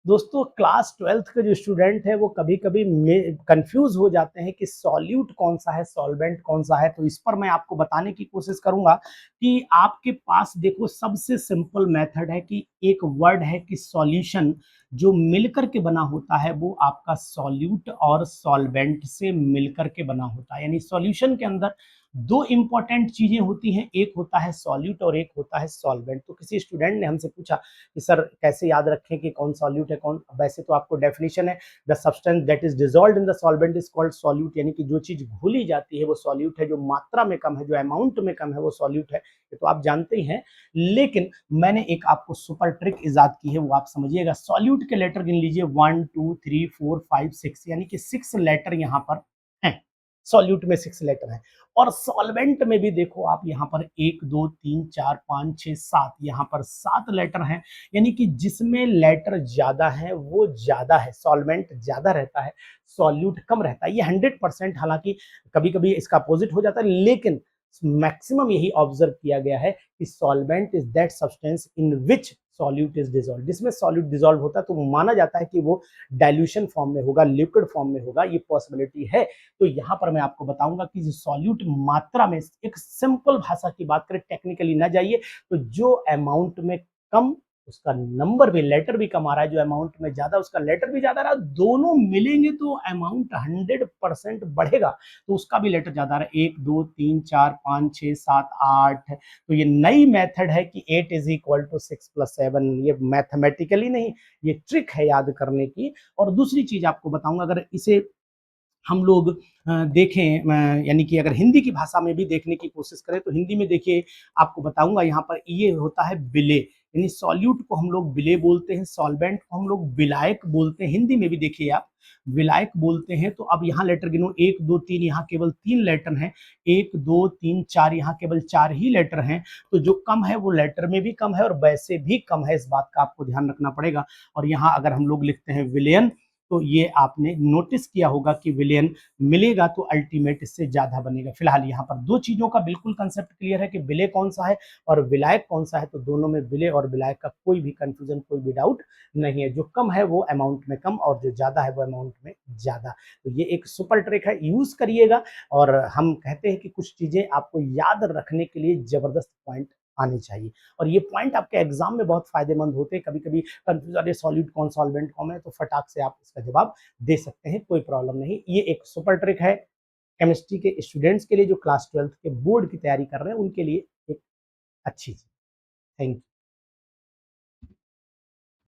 दोस्तों class 12th के जो स्टूडेंट है वो कभी-कभी कंफ्यूज हो जाते हैं कि सॉल्यूट कौन सा है, सॉल्वेंट कौन सा है। तो इस पर मैं आपको बताने की कोशिश करूंगा कि आपके पास देखो सबसे सिंपल मेथड है कि एक वर्ड है कि सॉल्यूशन जो मिलकर के बना होता है वो आपका सॉल्यूट और सॉल्वेंट से मिलकर के बना होता है। यानी सॉल्यूशन के अंदर दो इंपॉर्टेंट चीजें होती हैं, एक होता है सॉल्यूट और एक होता है सॉल्वेंट। तो किसी स्टूडेंट ने हमसे पूछा कि सर कैसे याद रखें कि कौन सॉल्यूट है कौन। वैसे तो आपको डेफिनेशन है, the substance that is dissolved in the solvent is called solute. यानी कि जो चीज घुली जाती है वो सॉल्यूट है, जो मात्रा में कम है, जो अमाउंट में कम है वो सॉल्यूट है। ये तो आप जानते ही हैं। लेकिन मैंने एक आपको सुपर ट्रिक इजाद की है, वो आप समझिएगा। सॉल्यूट के लेटर गिन लीजिए 1 2 3 4 5 6, यानी कि 6 लेटर यहाँ पर हैं। सॉल्यूट में 6 लेटर हैं। और सॉल्वेंट में भी देखो आप, यहाँ पर 1 2 3 4 5 6 7, यहाँ पर 7 लेटर हैं। यानी कि जिसमें लेटर ज्यादा है वो ज्यादा है, सॉल्वेंट ज्यादा रहता है, सॉल्यूट कम रहता है। ये 100%, हालांकि कभी कभी इसका अपोजिट हो जाता है, लेकिन मैक्सिमम यही ऑब्जर्व किया गया है कि solvent is that substance in which solute is dissolve. जिसमें सॉल्यूट डिसॉल्व होता है तो माना जाता है कि वो डाइल्यूशन फॉर्म में होगा, लिक्विड फॉर्म में होगा, ये पॉसिबिलिटी है। तो यहां पर मैं आपको बताऊंगा कि सॉल्यूट मात्रा में, एक सिंपल भाषा की बात करें, टेक्निकली ना जाइए, तो जो अमाउंट में कम उसका नंबर भी, लेटर भी कम आ रहा है, जो अमाउंट में ज्यादा उसका लेटर भी ज्यादा रहा, दोनों मिलेंगे तो अमाउंट 100% बढ़ेगा। तो उसका भी लेटर ज्यादा रहा, 1 2 3 4 5 6 7 8। तो ये नई मेथड है कि 8 इज इक्वल टू 6 प्लस 7। ये मैथमेटिकली नहीं, ये ट्रिक है याद करने की। और दूसरी चीज आपको बताऊंगा, अगर इसे हम लोग देखें, यानी कि अगर हिंदी की भाषा में भी देखने की कोशिश करें तो हिंदी में देखिए, आपको बताऊंगा यहाँ पर ये होता है विलेय। यानी सॉल्यूट को हम लोग विलेय बोलते हैं, सॉल्वेंट को हम लोग विलायक बोलते हैं। हिंदी में भी देखिए आप, विलायक बोलते हैं। तो अब यहाँ लेटर गिनो, 1 2 3, यहाँ केवल 3 लेटर हैं। 1 2 3 4, यहाँ केवल 4 ही लेटर हैं। तो जो कम है वो लेटर में भी कम है और वैसे भी कम है, इस बात का आपको ध्यान रखना पड़ेगा। और यहाँ अगर हम लोग लिखते हैं विलियन, तो ये आपने नोटिस किया होगा कि विलियन मिलेगा तो अल्टीमेट इससे ज्यादा बनेगा। फिलहाल यहाँ पर दो चीजों का बिल्कुल कंसेप्ट क्लियर है कि विलेय कौन सा है और विलायक कौन सा है। तो दोनों में विलेय और विलायक का कोई भी कंफ्यूजन, कोई भी डाउट नहीं है। जो कम है वो अमाउंट में कम और जो ज्यादा है वो अमाउंट में ज्यादा। तो ये एक सुपर ट्रिक है, यूज करिएगा। और हम कहते हैं कि कुछ चीजें आपको याद रखने के लिए जबरदस्त पॉइंट आने चाहिए, और ये पॉइंट आपके एग्जाम में बहुत फायदेमंद होते हैं। कभी कभी कंफ्यूज, अरे सॉल्यूट कौन, सॉल्वेंट कौन है, तो फटाक से आप इसका जवाब दे सकते हैं, कोई प्रॉब्लम नहीं। ये एक सुपर ट्रिक है केमिस्ट्री के स्टूडेंट्स के लिए, जो क्लास 12th के बोर्ड की तैयारी कर रहे हैं उनके लिए एक अच्छी चीज। Thank you.